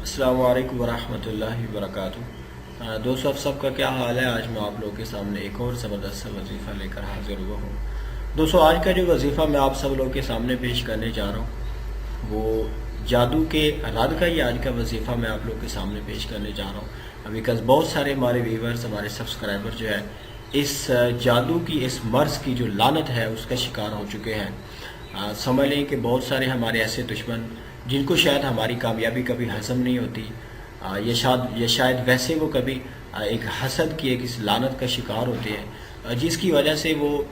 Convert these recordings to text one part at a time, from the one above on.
अस्सलामु अलैकुम वरहमतुल्लाहि वबरकातुहू। दोस्तों, आप सबका क्या हाल है। आज मैं आप लोगों के सामने एक और ज़बरदस्त वजीफ़ा लेकर हाजिर हुआ हूँ। दोस्तों, आज का जो वजीफ़ा मैं आप सब लोगों के सामने पेश करने जा रहा हूँ वो जादू के रद का ही आज का वजीफ़ा मैं आप लोगों के सामने पेश करने जा रहा हूँ। बिकॉज़ बहुत सारे हमारे व्यूवर्स, हमारे सब्सक्राइबर जो है इस जादू की, इस मर्ज़ की जो लानत है उसका शिकार हो चुके हैं। समझ लें कि बहुत सारे हमारे ऐसे दुश्मन जिनको शायद हमारी कामयाबी कभी हज़म नहीं होती, या शायद वैसे वो कभी एक हसद की, एक इस लानत का शिकार होते हैं, जिसकी वजह से वो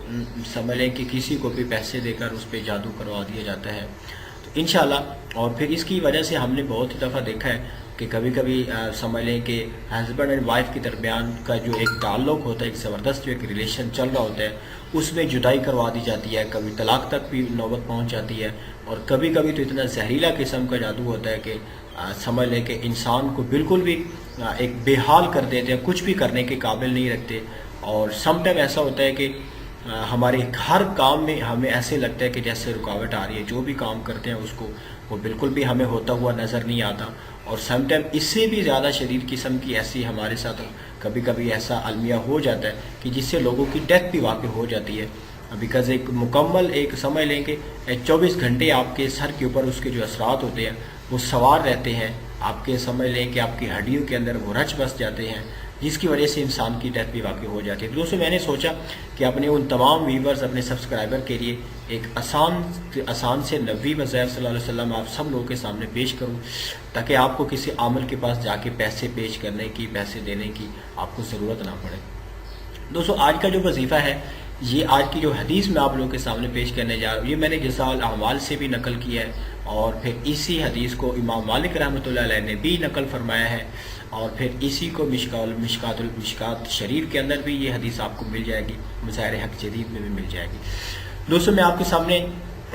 समझ लें कि किसी को भी पैसे देकर उस पर जादू करवा दिया जाता है। तो इंशाल्लाह, और फिर इसकी वजह से हमने बहुत ही दफ़ा देखा है कि कभी कभी समझ लें कि हस्बैंड एंड वाइफ के दरमियान का जो एक ताल्लुक़ होता है, एक ज़बरदस्त जो एक रिलेशन चल रहा होता है, उसमें जुदाई करवा दी जाती है, कभी तलाक तक भी नौबत पहुंच जाती है। और कभी कभी तो इतना जहरीला किस्म का जादू होता है कि समझ लें कि इंसान को बिल्कुल भी एक बेहाल कर देते हैं, कुछ भी करने के काबिल नहीं रखते। और सम टाइम ऐसा होता है कि हमारे हर काम में हमें ऐसे लगता है कि जैसे रुकावट आ रही है, जो भी काम करते हैं उसको वो बिल्कुल भी हमें होता हुआ नज़र नहीं आता। और सम टाइम इससे भी ज़्यादा शदीद किस्म की ऐसी हमारे साथ कभी कभी ऐसा अलमिया हो जाता है कि जिससे लोगों की डेथ भी वाक़ई हो जाती है। बिकॉज़ एक मुकम्मल एक समझ लें कि 24 घंटे आपके सर के ऊपर उसके जो असरात होते हैं वो सवार रहते हैं, आपके समझ लें कि आपकी हड्डियों के अंदर वो रच बस जाते हैं, जिसकी वजह से इंसान की डेथ भी वाक़ई हो जाती है। तो दोस्तों, मैंने सोचा कि अपने उन तमाम व्यूवर्स, अपने सब्सक्राइबर के लिए एक आसान से नबी वज़ैफ़ सल्लल्लाहु अलैहि वसल्लम आप सब लोगों के सामने पेश करूं, ताकि आपको किसी आमिल के पास जाके पैसे पेश करने की, पैसे देने की आपको ज़रूरत ना पड़े। दोस्तों, आज का जो वजीफ़ा है, ये आज की जो हदीस मैं आप लोगों के सामने पेश करने जा रहा हूँ, ये मैंने जज़ाउल अमाल से भी नकल किया है, और फिर इसी हदीस को इमाम मालिक रहमतुल्लाह अलैह ने भी नकल फरमाया है, और फिर इसी को मिशकात शरीफ के अंदर भी ये हदीस आपको मिल जाएगी, मज़ाहिर हक जदीद में भी मिल जाएगी। दोस्तों, मैं आपके सामने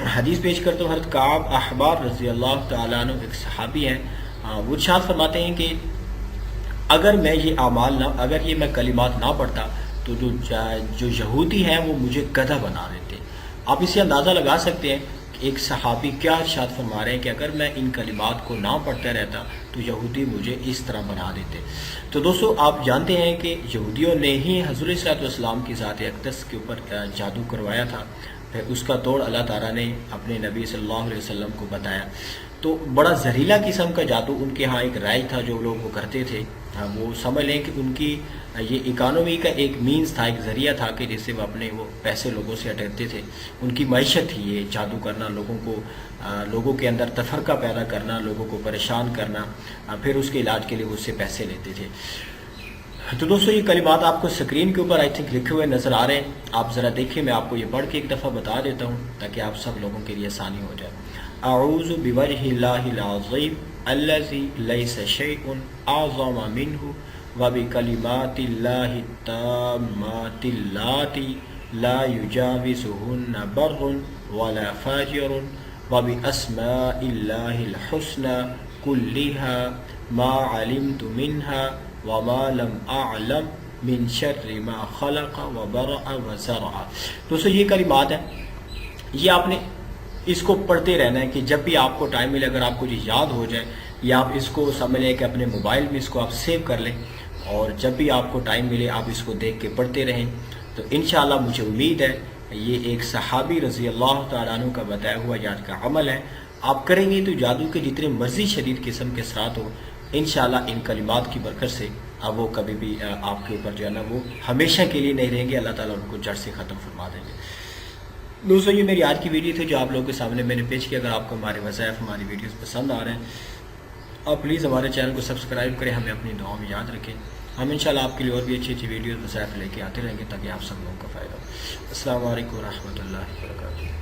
हदीस पेश करता हूँ। हज़रत काब अहबार रज़ी अल्लाह तआला अन्हु एक सहाबी हैं, वो इरशाद फरमाते हैं कि अगर ये मैं कलिमात ना पढ़ता तो जो यहूदी हैं वो मुझे गधा बना देते। आप इससे अंदाज़ा लगा सकते हैं कि एक सहाबी क्या इरशाद फरमा रहे हैं कि अगर मैं इन कलिमात को ना पढ़ता रहता तो यहूदी मुझे इस तरह बना देते। तो दोस्तों, आप जानते हैं कि यहूदियों ने ही हुज़ूर सल्लल्लाहु अलैहि वसल्लम की ज़ात अक़दस के ऊपर जादू करवाया था। फिर उसका तोड़ अल्लाह ताला ने अपने नबी सल्लल्लाहु अलैहि वसल्लम को बताया। तो बड़ा जहरीला किस्म का जादू उनके यहाँ एक राय था, जो लोग वो करते थे। वो समझ लें कि उनकी ये इकानमी का एक मीन्स था, एक ज़रिया था कि जिससे वो अपने वो पैसे लोगों से अटकते थे। उनकी मैशत थी ये जादू करना, लोगों के अंदर तफरका पैदा करना, लोगों को परेशान करना, फिर उसके इलाज के लिए उससे पैसे लेते थे। तो दोस्तों, ये कलिमात आपको स्क्रीन के ऊपर आई थिंक लिखे हुए नज़र आ रहे हैं, आप ज़रा देखिए। मैं आपको ये पढ़ के एक दफ़ा बता देता हूँ ताकि आप सब लोगों के लिए आसानी हो जाए। अऊज़ु बिवजहिल्लाहिल अज़ीम अल्लज़ी लैसा शैउन अअज़म मिन्हु व बिकलिमातिल्लाहि ताम्मातिल्लाती ला युजाविज़ुहुन्ना बर्रुन वला फाजिरुन व बिअस्माइल्लाहिल हुस्ना कुल्लिहा मा अलिमतु मिन्हा व मा लम अअलम मिन शर्रि मा खलक़ व बरअ व ज़रअ। दोस्तों, ये कलिमात है, ये आपने इसको पढ़ते रहना है कि जब भी आपको टाइम मिले, अगर आपको ये याद हो जाए, या आप इसको समझ लें कि अपने मोबाइल में इसको आप सेव कर लें, और जब भी आपको टाइम मिले आप इसको देख के पढ़ते रहें। तो इंशाअल्लाह मुझे उम्मीद है ये एक सहाबी रज़ी अल्लाह तआला अन्हु का बताया हुआ याद का अमल है, आप करेंगे तो जादू के जितने मर्जी शदीद किस्म के असरात हो, इंशाअल्लाह इन कलिमात की बरकत से अब वो कभी भी आपके ऊपर जो है ना वो हमेशा के लिए नहीं रहेंगे, अल्लाह ताला उनको जड़ से ख़त्म फरमा देंगे। दोस्तों, ये मेरी आज की वीडियो थी जो आप लोगों के सामने मैंने पेश किया। अगर आपको हमारे वज़ाइफ, हमारी वीडियोस पसंद आ रहे हैं, आप प्लीज़ हमारे चैनल को सब्सक्राइब करें, हमें अपनी दुआओं में याद रखें। हम इंशाल्लाह आपके लिए और भी अच्छी अच्छी वीडियोस वज़ाइफ लेके आते रहेंगे ताकि आप सब लोगों का फ़ायदा हो। अस्सलामु अलैकुम व रहमतुल्लाहि व बरकातुहू।